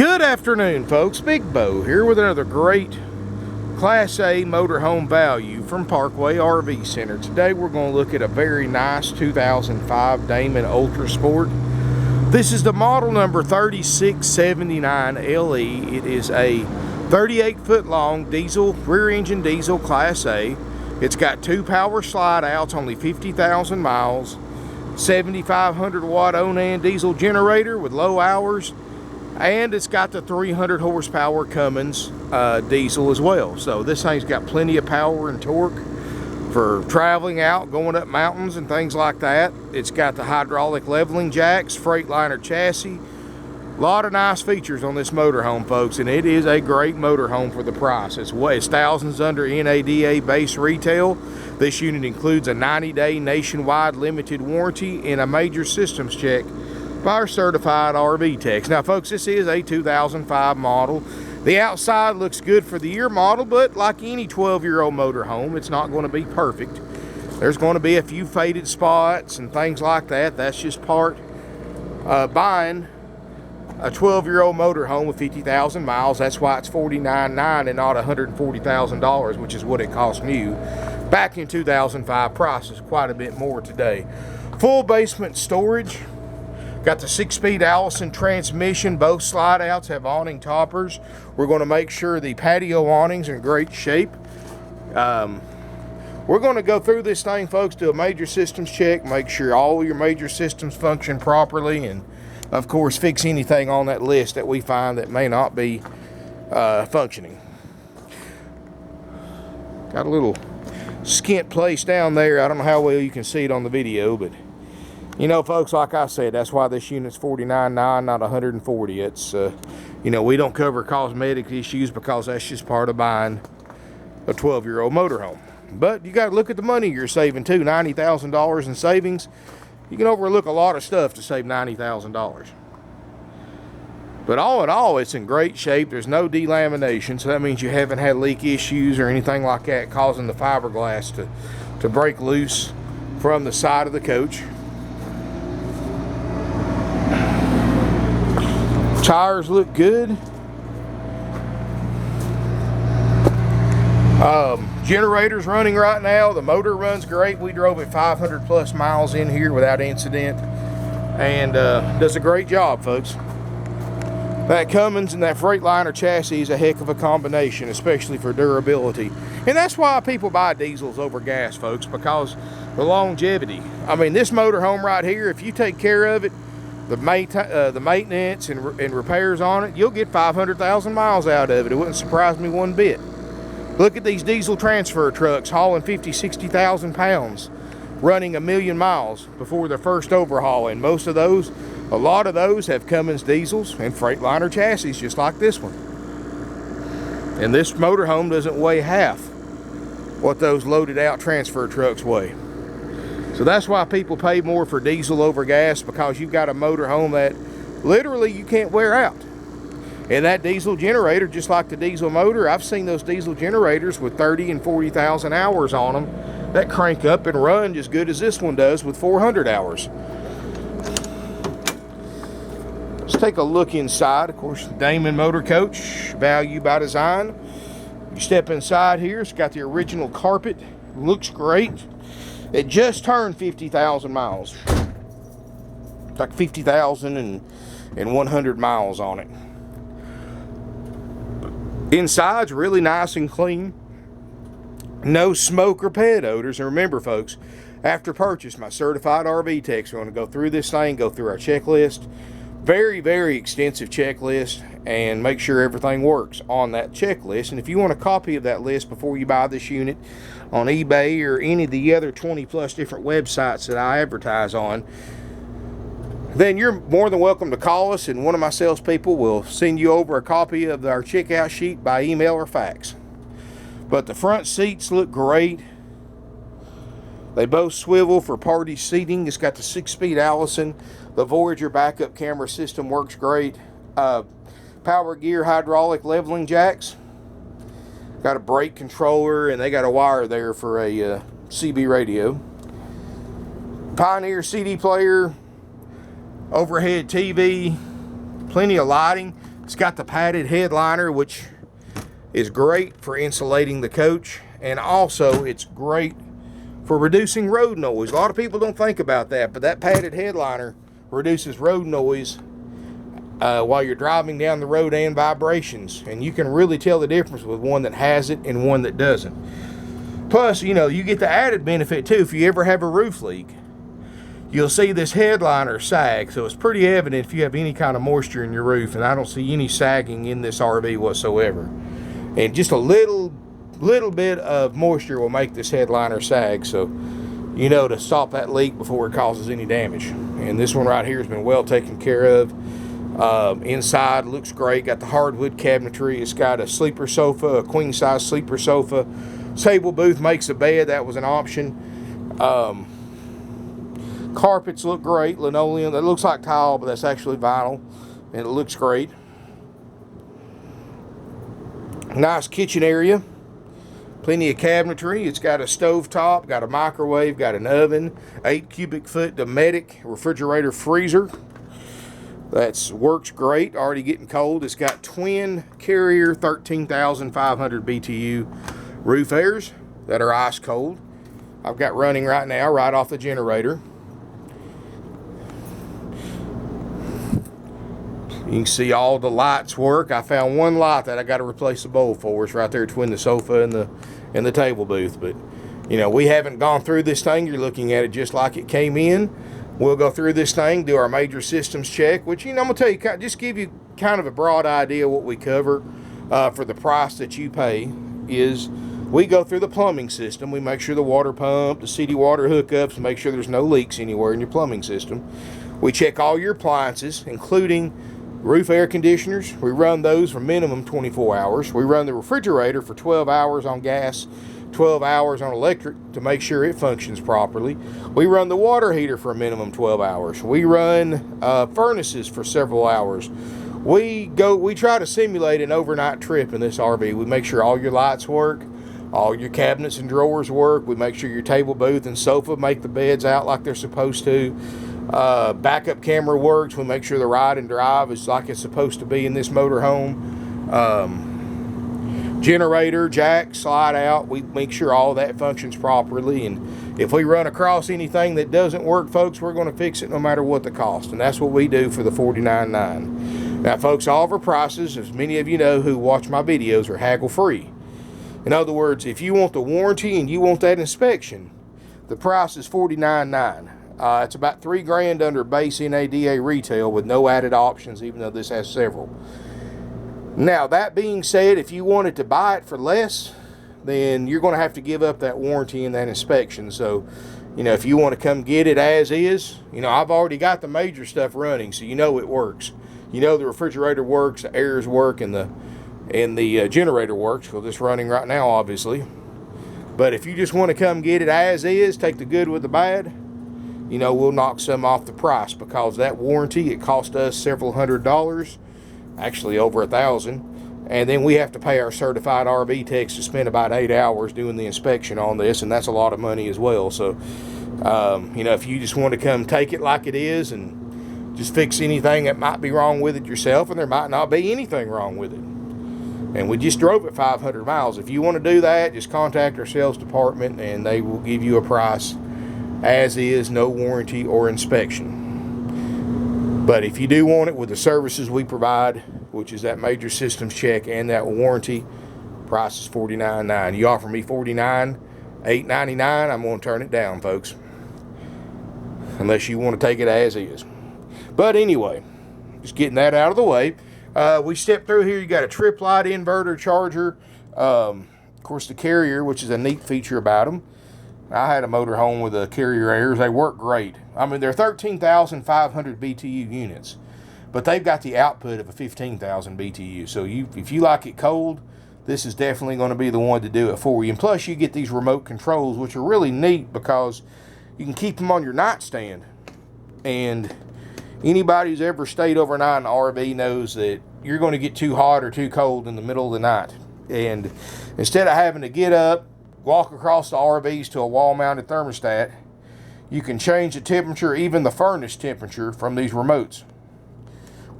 Good afternoon, folks. Big Bo here with another great Class A motorhome value from Parkway RV Center. Today we're going to look at a very nice 2005 Damon Ultrasport. This is the model number 3679 LE. It is a 38-foot long diesel, rear engine diesel Class A. It's got 2 power slide outs, only 50,000 miles, 7,500 watt Onan diesel generator with low hours, and it's got the 300 horsepower Cummins diesel as well. So this thing's got plenty of power and torque for traveling out, going up mountains and things like that. It's got the hydraulic leveling jacks, Freightliner chassis. A lot of nice features on this motorhome, folks, and it is a great motorhome for the price. It's thousands under NADA base retail. This unit includes a 90-day nationwide limited warranty and a major systems check by our certified RV techs. Now, folks, this is a 2005 model. The outside looks good for the year model, but like any 12-year-old motorhome, it's not going to be perfect. There's going to be a few faded spots and things like that. That's just part buying a 12-year-old motorhome with 50,000 miles. That's why it's $49,900 and not $140,000, which is what it cost new back in 2005. Price is quite a bit more today. Full basement storage. Got the 6-speed Allison transmission. Both slide outs have awning toppers. We're going to make sure the patio awnings are in great shape. We're going to go through this thing, folks, do a major systems check, make sure all your major systems function properly, and of course fix anything on that list that we find that may not be functioning. Got a little skint place down there. I don't know how well you can see it on the video, but you know, folks, like I said, that's why this unit's $49,900, not $140,000. It's, you know, we don't cover cosmetic issues because that's just part of buying a 12-year-old motorhome. But you got to look at the money you're saving, too. $90,000 in savings. You can overlook a lot of stuff to save $90,000. But all in all, it's in great shape. There's no delamination, so that means you haven't had leak issues or anything like that causing the fiberglass to break loose from the side of the coach. Tires look good. Generator's running right now. The motor runs great. We drove it 500 plus miles in here without incident, and does a great job, folks. That Cummins and that Freightliner chassis is a heck of a combination, especially for durability. And that's why people buy diesels over gas, folks, because the longevity. I mean, this motorhome right here, if you take care of it, the maintenance and repairs on it, you'll get 500,000 miles out of it. It wouldn't surprise me one bit. Look at these diesel transfer trucks hauling 50, 60,000 pounds, running 1,000,000 miles before their first overhaul. And most of those, a lot of those have Cummins diesels and Freightliner chassis, just like this one. And this motorhome doesn't weigh half what those loaded out transfer trucks weigh. So that's why people pay more for diesel over gas, because you've got a motorhome that literally you can't wear out. And that diesel generator, just like the diesel motor, I've seen those diesel generators with 30 and 40,000 hours on them that crank up and run as good as this one does with 400 hours. Let's take a look inside. Of course, Damon Motor Coach, value by design. You step inside here, it's got the original carpet. Looks great. It just turned 50,000 miles. It's like 50,100 miles on it. Inside's really nice and clean. No smoke or pet odors. And remember, folks, after purchase, my certified RV techs are going to go through this thing, go through our checklist. Very, very extensive checklist, and make sure everything works on that checklist. And if you want a copy of that list before you buy this unit on eBay or any of the other 20 plus different websites that I advertise on, then you're more than welcome to call us, and one of my salespeople will send you over a copy of our checkout sheet by email or fax. But the front seats look great. They both swivel for party seating. It's got the 6-speed Allison. The Voyager backup camera system works great. Power gear hydraulic leveling jacks. Got a brake controller, and they got a wire there for a CB radio. Pioneer CD player, overhead TV, plenty of lighting. It's got the padded headliner, which is great for insulating the coach, and also it's great for reducing road noise. A lot of people don't think about that, but that padded headliner reduces road noise while you're driving down the road and vibrations, and you can really tell the difference with one that has it and one that doesn't. Plus, you know, you get the added benefit too. If you ever have a roof leak, you'll see this headliner sag, so it's pretty evident if you have any kind of moisture in your roof, and I don't see any sagging in this RV whatsoever. And just a little bit of moisture will make this headliner sag, so you know to stop that leak before it causes any damage. And this one right here has been well taken care of. Inside looks great. Got the hardwood cabinetry. It's got a sleeper sofa, a queen size sleeper sofa. Table booth makes a bed. That was an option. Carpets look great. Linoleum. That looks like tile, but that's actually vinyl, and it looks great. Nice kitchen area. Plenty of cabinetry. It's got a stove top, got a microwave, got an oven, 8 cubic foot Dometic refrigerator freezer. That works great. Already getting cold. It's got twin Carrier 13,500 BTU roof airs that are ice cold. I've got running right now, right off the generator. You can see all the lights work. I found one light that I got to replace the bowl for. It's right there between the sofa and the table booth. But you know, we haven't gone through this thing. You're looking at it just like it came in. We'll go through this thing, do our major systems check, which, you know, I'm gonna tell you, just give you kind of a broad idea what we cover for the price that you pay. Is we go through the plumbing system. We make sure the water pump, the city water hookups, make sure there's no leaks anywhere in your plumbing system. We check all your appliances, including roof air conditioners. We run those for minimum 24 hours. We run the refrigerator for 12 hours on gas, 12 hours on electric to make sure it functions properly. We run the water heater for a minimum 12 hours. We run furnaces for several hours. We try to simulate an overnight trip in this RV. We make sure all your lights work, all your cabinets and drawers work. We make sure your table booth and sofa make the beds out like they're supposed to. Backup camera works. We make sure the ride and drive is like it's supposed to be in this motorhome. Generator, jack, slide out. We make sure all that functions properly. And if we run across anything that doesn't work, folks, we're going to fix it no matter what the cost. And that's what we do for the $49.9. Now, folks, all of our prices, as many of you know who watch my videos, are haggle free. In other words, if you want the warranty and you want that inspection, the price is $49.9. It's about $3 grand under base NADA retail with no added options, even though this has several. Now, that being said, if you wanted to buy it for less, then you're going to have to give up that warranty and that inspection. So, you know, if you want to come get it as is, you know, I've already got the major stuff running, so you know it works. You know the refrigerator works, the airs work, and the generator works, because it's running right now, obviously. But if you just want to come get it as is, take the good with the bad, you know, we'll knock some off the price, because that warranty, it cost us several $100s, actually over $1,000, and then we have to pay our certified RV techs to spend about 8 hours doing the inspection on this, and that's a lot of money as well. So, you know, if you just want to come take it like it is and just fix anything that might be wrong with it yourself, and there might not be anything wrong with it, and we just drove it 500 miles. If you want to do that, just contact our sales department, and they will give you a price as is, no warranty or inspection. But if you do want it with the services we provide, which is that major systems check and that warranty, price is $49.9. You offer me $49,899, I'm going to turn it down, folks, unless you want to take it as is. But anyway, just getting that out of the way. We step through here. You got a trip light inverter charger. Of course, the Carrier, which is a neat feature about them. I had a motorhome with a Carrier airs. They work great. I mean, they're 13,500 BTU units, but they've got the output of a 15,000 BTU. So if you like it cold, this is definitely going to be the one to do it for you. And plus, you get these remote controls, which are really neat because you can keep them on your nightstand. And anybody who's ever stayed overnight in an RV knows that you're going to get too hot or too cold in the middle of the night. And instead of having to get up, walk across the RVs to a wall-mounted thermostat, you can change the temperature, even the furnace temperature, from these remotes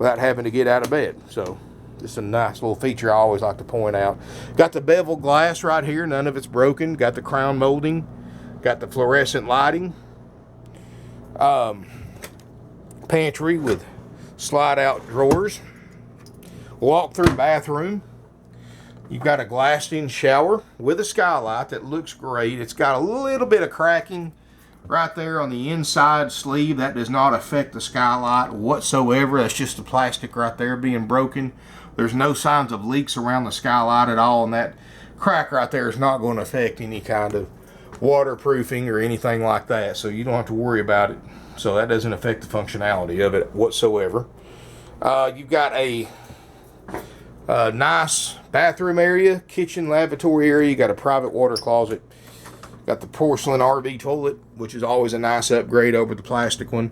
without having to get out of bed. So Just a nice little feature I always like to point out. Got the bevel glass right here. None of it's broken. Got the crown molding. Got the fluorescent lighting. Pantry with slide out drawers. Walk through bathroom. You've got a glassed in shower with a skylight that looks great. It's got a little bit of cracking right there on the inside sleeve. That does not affect the skylight whatsoever. That's just the plastic right there being broken. There's no signs of leaks around the skylight at all, and that crack right there is not going to affect any kind of waterproofing or anything like that, so you don't have to worry about it. So that doesn't affect the functionality of it whatsoever. You've got a nice bathroom area, kitchen, lavatory area. You got a private water closet. Got the porcelain RV toilet, which is always a nice upgrade over the plastic one.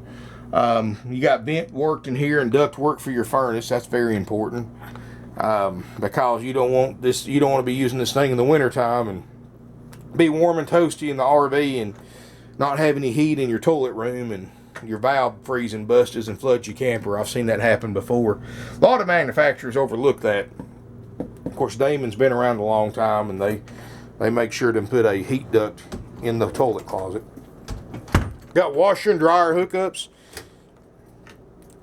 You got vent worked in here and duct work for your furnace. That's very important, because you don't want to be using this thing in the wintertime and be warm and toasty in the RV and not have any heat in your toilet room and your valve freeze and busted and floods your camper. I've seen that happen before. A lot of manufacturers overlook that. Of course, Damon's been around a long time, and they make sure to put a heat duct in the toilet closet. Got washer and dryer hookups.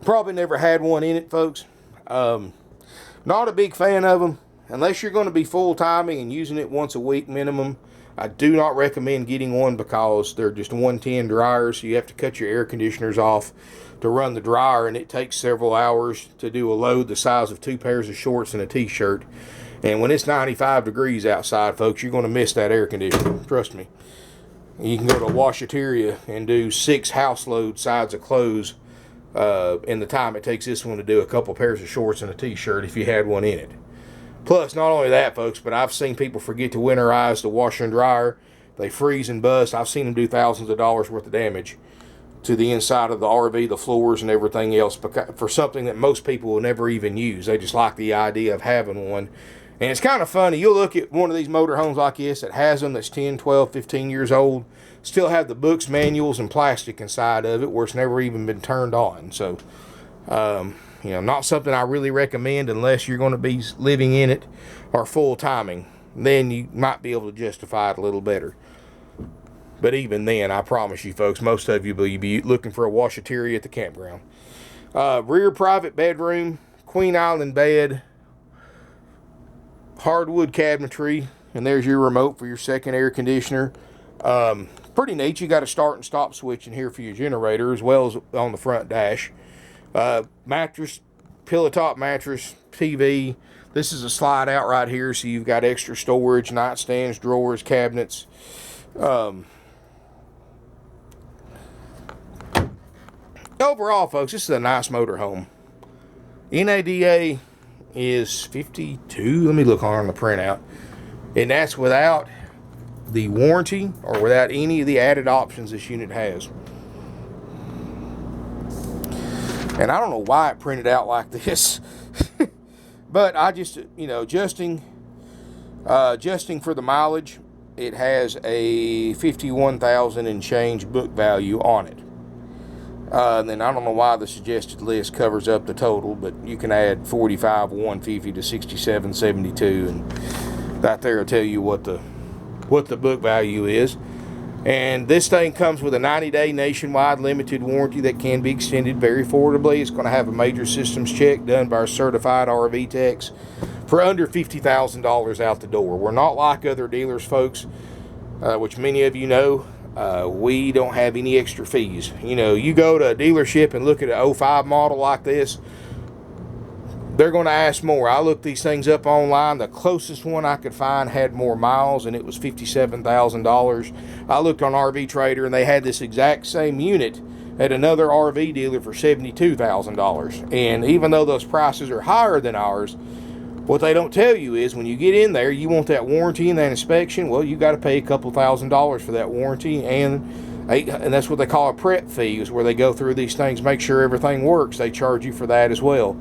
Probably never had one in it, folks. Not a big fan of them. Unless you're going to be full-timing and using it once a week minimum, I do not recommend getting one, because they're just 110 dryers. So you have to cut your air conditioners off to run the dryer, and it takes several hours to do a load the size of 2 pairs of shorts and a t-shirt. And when it's 95 degrees outside, folks, you're going to miss that air conditioner. Trust me. You can go to a washateria and do 6 house load sides of clothes in the time it takes this one to do a couple pairs of shorts and a t-shirt if you had one in it. Plus, not only that, folks, but I've seen people forget to winterize the washer and dryer. They freeze and bust. I've seen them do thousands of dollars worth of damage to the inside of the RV, the floors, and everything else, for something that most people will never even use. They just like the idea of having one. And it's kind of funny. You'll look at one of these motorhomes like this that has them, that's 10, 12, 15 years old, still have the books, manuals, and plastic inside of it where it's never even been turned on. So, you know, not something I really recommend unless you're going to be living in it or full-timing. Then you might be able to justify it a little better. But even then, I promise you, folks, most of you will be looking for a washateria at the campground. Rear private bedroom, queen island bed, hardwood cabinetry, and there's your remote for your second air conditioner. Pretty neat. You got a start and stop switch in here for your generator, as well as on the front dash. Mattress, pillow top mattress, TV. This is a slide out right here, so you've got extra storage, nightstands, drawers, cabinets. Overall, folks, this is a nice motorhome. NADA is 52. Let me look on the printout. And that's without the warranty or without any of the added options this unit has. And I don't know why it printed out like this. But I just, you know, adjusting for the mileage, it has a 51,000 and change book value on it. And then I don't know why the suggested list covers up the total, but you can add 45, 150 to 67, 72, and right there will tell you what the book value is. And this thing comes with a 90-day nationwide limited warranty that can be extended very affordably. It's going to have a major systems check done by our certified RV techs for under $50,000 out the door. We're not like other dealers, folks, which many of you know. We don't have any extra fees. You know, you go to a dealership and look at an 05 model like this, they're going to ask more. I looked these things up online. The closest one I could find had more miles, and it was $57,000. I looked on RV Trader, and they had this exact same unit at another RV dealer for $72,000. And even though those prices are higher than ours, what they don't tell you is when you get in there, you want that warranty and that inspection. Well, you got to pay a couple $1,000s for that warranty, and that's what they call a prep fee, is where they go through these things, make sure everything works. They charge you for that as well.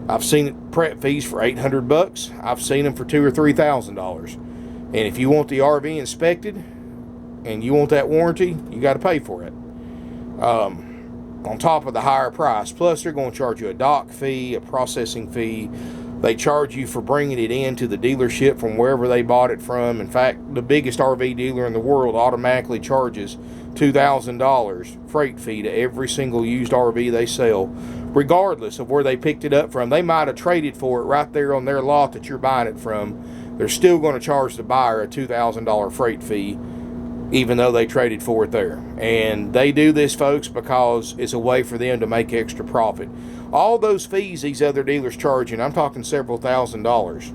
I've seen prep fees for $800. I've seen them for $2,000 or $3,000. And if you want the RV inspected and you want that warranty, you got to pay for it. On top of the higher price. Plus, they're going to charge you a dock fee, a processing fee, They charge you for bringing it into the dealership from wherever they bought it from. In fact, the biggest RV dealer in the world automatically charges $2,000 freight fee to every single used RV they sell, regardless of where they picked it up from. They might have traded for it right there on their lot that you're buying it from. They're still going to charge the buyer a $2,000 freight fee, even though they traded for it there. And they do this, folks, because it's a way for them to make extra profit. All those fees these other dealers charging, I'm talking several $1,000s.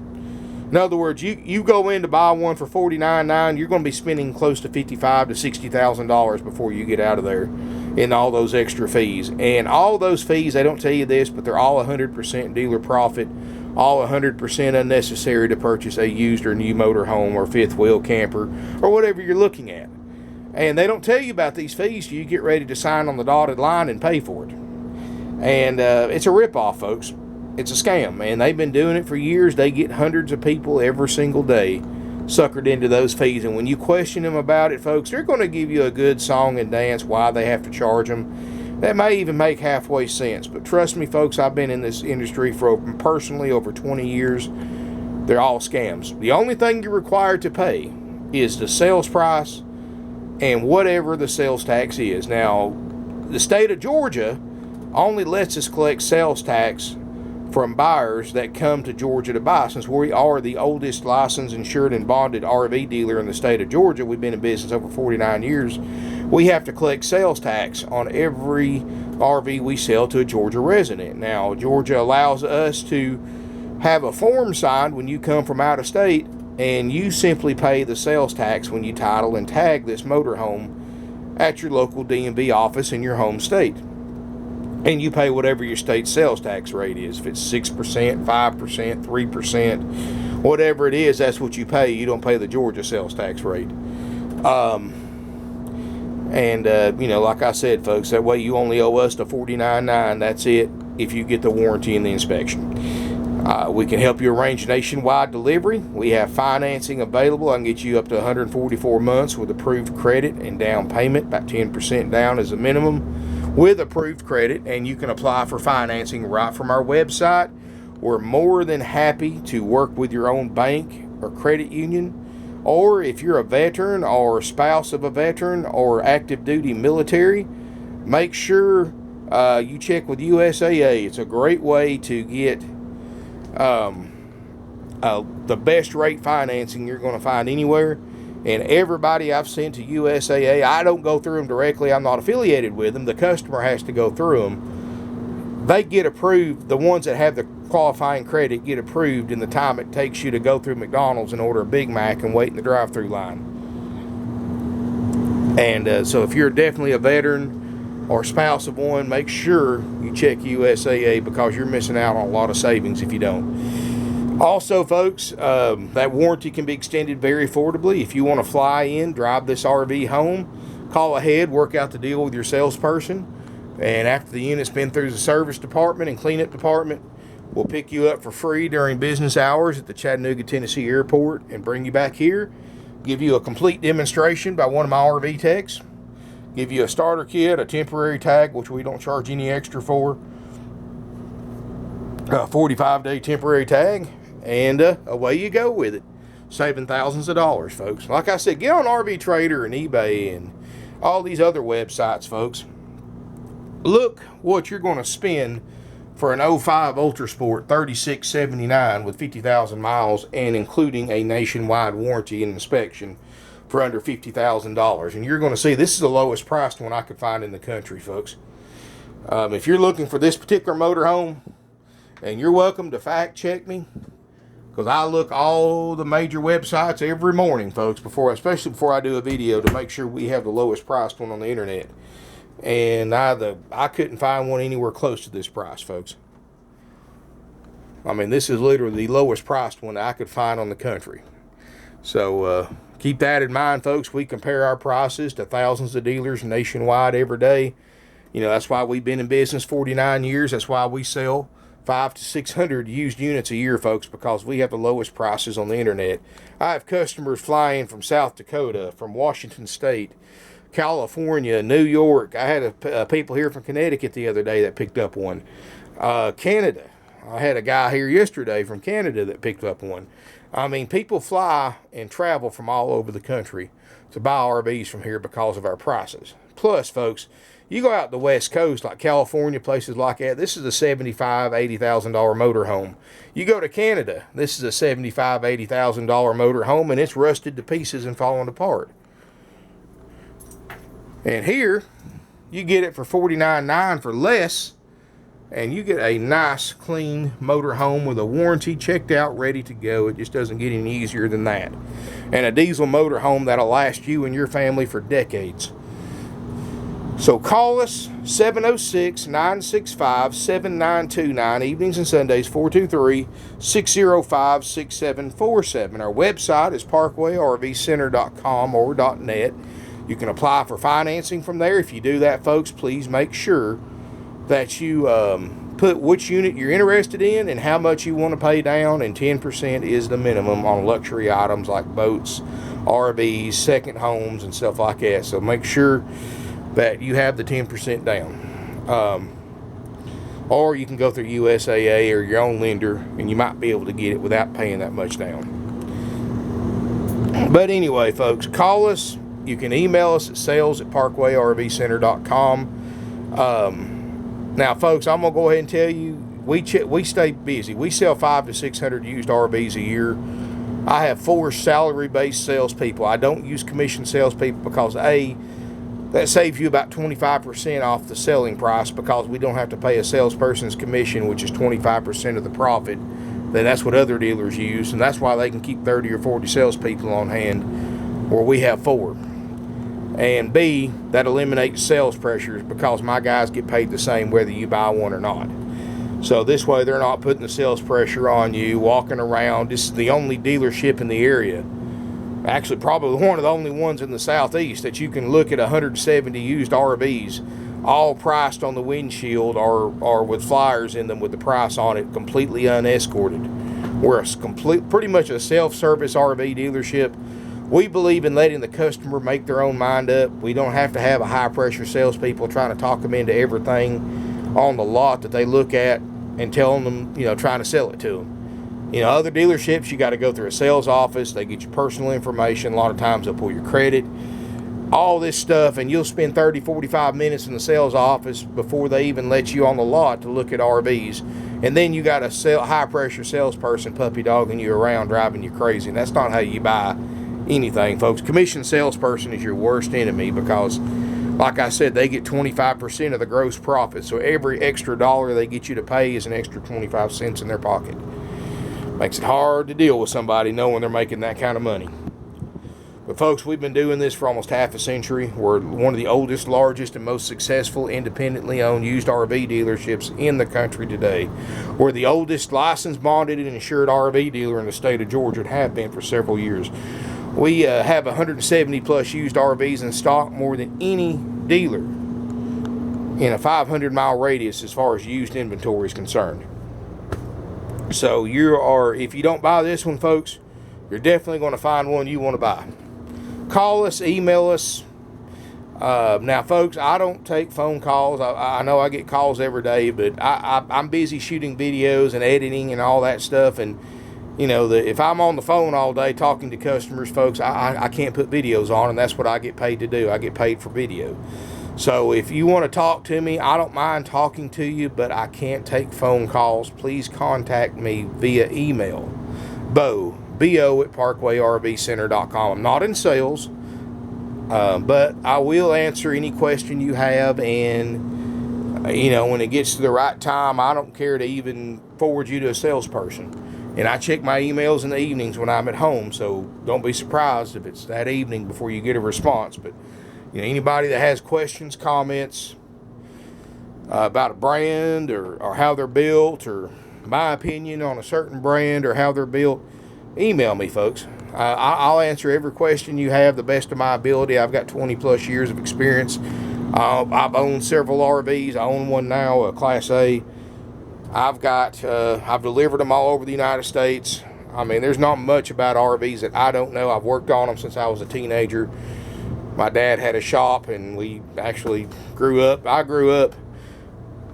In other words, you go in to buy one for $49,900, you're going to be spending close to $55,000 to $60,000 before you get out of there in all those extra fees. And all those fees, they don't tell you this, but they're all 100% dealer profit, all 100% unnecessary to purchase a used or new motorhome or fifth wheel camper or whatever you're looking at. And they don't tell you about these fees till you get ready to sign on the dotted line and pay for it. And it's a ripoff, folks. It's a scam, and they've been doing it for years. They get hundreds of people every single day suckered into those fees. And when you question them about it, folks, they're going to give you a good song and dance why they have to charge them. That may even make halfway sense. But trust me, folks, I've been in this industry for personally over 20 years. They're all scams. The only thing you're required to pay is the sales price and whatever the sales tax is. Now, the state of Georgia only lets us collect sales tax from buyers that come to Georgia to buy. Since we are the oldest licensed, insured, and bonded RV dealer in the state of Georgia, we've been in business over 49 years, we have to collect sales tax on every RV we sell to a Georgia resident. Now, Georgia allows us to have a form signed when you come from out of state, and you simply pay the sales tax when you title and tag this motorhome at your local DMV office in your home state. And you pay whatever your state sales tax rate is. If it's 6%, 5%, 3%, whatever it is, that's what you pay. You don't pay the Georgia sales tax rate. You know, like I said, folks, that way you only owe us the $49,900. That's it if you get the warranty and the inspection. We can help you arrange nationwide delivery. We have financing available. I can get you up to 144 months with approved credit and down payment. About 10% down is a minimum with approved credit, and you can apply for financing right from our website. We're more than happy to work with your own bank or credit union, or if you're a veteran or spouse of a veteran or active duty military, make sure you check with USAA. It's a great way to get the best rate financing you're going to find anywhere. And everybody I've sent to USAA, I don't go through them directly. I'm not affiliated with them. The customer has to go through them. They get approved. The ones that have the qualifying credit get approved in the time it takes you to go through McDonald's and order a Big Mac and wait in the drive-through line. And so if you're definitely a veteran or spouse of one, make sure you check USAA, because you're missing out on a lot of savings if you don't. Also, folks, that warranty can be extended very affordably. If you want to fly in, drive this RV home, call ahead, work out the deal with your salesperson, and after the unit's been through the service department and cleanup department, we'll pick you up for free during business hours at the Chattanooga, Tennessee airport and bring you back here, give you a complete demonstration by one of my RV techs, give you a starter kit, a temporary tag, which we don't charge any extra for, a 45-day temporary tag, and away you go with it, saving thousands of dollars, folks. Like I said, get on RV Trader and eBay and all these other websites, folks. Look what you're going to spend for an 05 Ultrasport $36.79 with 50,000 miles and including a nationwide warranty and inspection for under $50,000. And you're going to see this is the lowest priced one I could find in the country, folks. If you're looking for this particular motorhome, and you're welcome to fact check me, because I look all the major websites every morning, folks, especially before I do a video, to make sure we have the lowest priced one on the internet. And I couldn't find one anywhere close to this price, folks. I mean, this is literally the lowest priced one I could find on the country. So keep that in mind, folks. We compare our prices to thousands of dealers nationwide every day. You know, that's why we've been in business 49 years. That's why we sell 500 to 600 used units a year, folks, because we have the lowest prices on the internet. I have customers flying from South Dakota, from Washington State, California, New York. I had people here from Connecticut the other day that picked up one. Canada. I had a guy here yesterday from Canada that picked up one. I mean, people fly and travel from all over the country to buy RVs from here because of our prices. Plus, folks, you go out the West Coast, like California, places like that, this is a $75,000, $80,000 motorhome. You go to Canada, this is a $75,000, $80,000 motorhome, and it's rusted to pieces and falling apart. And here, you get it for $49,900 for less, and you get a nice, clean motorhome with a warranty, checked out, ready to go. It just doesn't get any easier than that. And a diesel motorhome that'll last you and your family for decades. So call us, 706-965-7929, evenings and Sundays, 423-605-6747. Our website is parkwayrvcenter.com or .net. You can apply for financing from there. If you do that, folks, please make sure that you put which unit you're interested in and how much you want to pay down, and 10% is the minimum on luxury items like boats, RVs, second homes, and stuff like that. So make sure that you have the 10% down. Or you can go through USAA or your own lender, and you might be able to get it without paying that much down. But anyway, folks, call us. You can email us at sales@parkwayrvcenter.com. Now, folks, I'm going to go ahead and tell you, we stay busy. We sell 500 to 600 used RVs a year. I have 4 salary-based salespeople. I don't use commission salespeople because, A, that saves you about 25% off the selling price, because we don't have to pay a salesperson's commission, which is 25% of the profit. That's what other dealers use, and that's why they can keep 30 or 40 salespeople on hand where we have 4. And B, that eliminates sales pressures because my guys get paid the same whether you buy one or not. So this way they're not putting the sales pressure on you, walking around. This is the only dealership in the area, actually probably one of the only ones in the Southeast, that you can look at 170 used RVs, all priced on the windshield or with flyers in them with the price on it, completely unescorted. We're pretty much a self-service RV dealership. We believe in letting the customer make their own mind up. We don't have to have a high-pressure salespeople trying to talk them into everything on the lot that they look at and telling them, trying to sell it to them. Other dealerships, you got to go through a sales office. They get your personal information. A lot of times they'll pull your credit, all this stuff, and you'll spend 30, 45 minutes in the sales office before they even let you on the lot to look at RVs. And then you got a high-pressure salesperson puppy dogging you around, driving you crazy. And that's not how you buy anything, folks. Commission salesperson is your worst enemy because, like I said, they get 25% of the gross profit. So every extra dollar they get you to pay is an extra 25 cents in their pocket. Makes it hard to deal with somebody knowing they're making that kind of money. But folks, we've been doing this for almost half a century. We're one of the oldest, largest, and most successful independently owned used RV dealerships in the country today. We're the oldest licensed, bonded, and insured RV dealer in the state of Georgia, and have been for several years. We have 170 plus used RVs in stock, more than any dealer in a 500-mile radius as far as used inventory is concerned. So if you don't buy this one, folks, you're definitely going to find one you want to buy. Call us, email us. Now, folks, I don't take phone calls. I know I get calls every day, but I'm busy shooting videos and editing and all that stuff, and if I'm on the phone all day talking to customers, folks, I can't put videos on, and that's what I get paid to do. I get paid for video. So if you want to talk to me, I don't mind talking to you, but I can't take phone calls. Please contact me via email. bo@parkwayrvcenter.com. I'm not in sales, but I will answer any question you have, and when it gets to the right time, I don't care to even forward you to a salesperson. And I check my emails in the evenings when I'm at home, so don't be surprised if it's that evening before you get a response. But anybody that has questions, comments about a brand or how they're built, or my opinion on a certain brand or how they're built, email me, folks. I'll answer every question you have the best of my ability. I've got 20 plus years of experience. I've owned several RVs. I own one now, a Class A. I've delivered them all over the United States. I mean, there's not much about RVs that I don't know. I've worked on them since I was a teenager. My dad had a shop, and we actually I grew up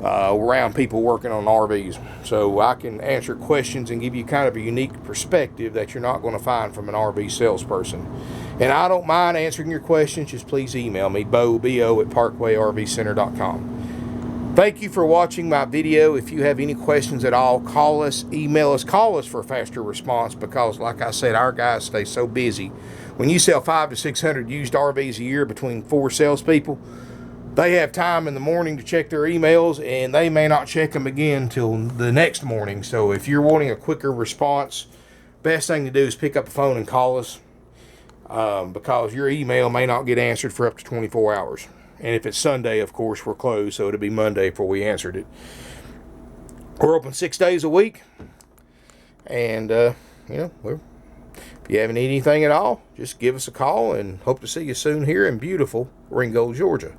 around people working on RVs. So I can answer questions and give you kind of a unique perspective that you're not going to find from an RV salesperson. And I don't mind answering your questions. Just please email me, B-O, at parkway-rv-center.com. Thank you for watching my video. If you have any questions at all, call us, email us, call us for a faster response, because like I said, our guys stay so busy. When you sell 500 to 600 used RVs a year between 4 salespeople, they have time in the morning to check their emails, and they may not check them again till the next morning. So if you're wanting a quicker response, best thing to do is pick up the phone and call us, because your email may not get answered for up to 24 hours. And if it's Sunday, of course, we're closed, so it'll be Monday before we answered it. We're open 6 days a week. And, you know, if you haven't need anything at all, just give us a call, and hope to see you soon here in beautiful Ringgold, Georgia.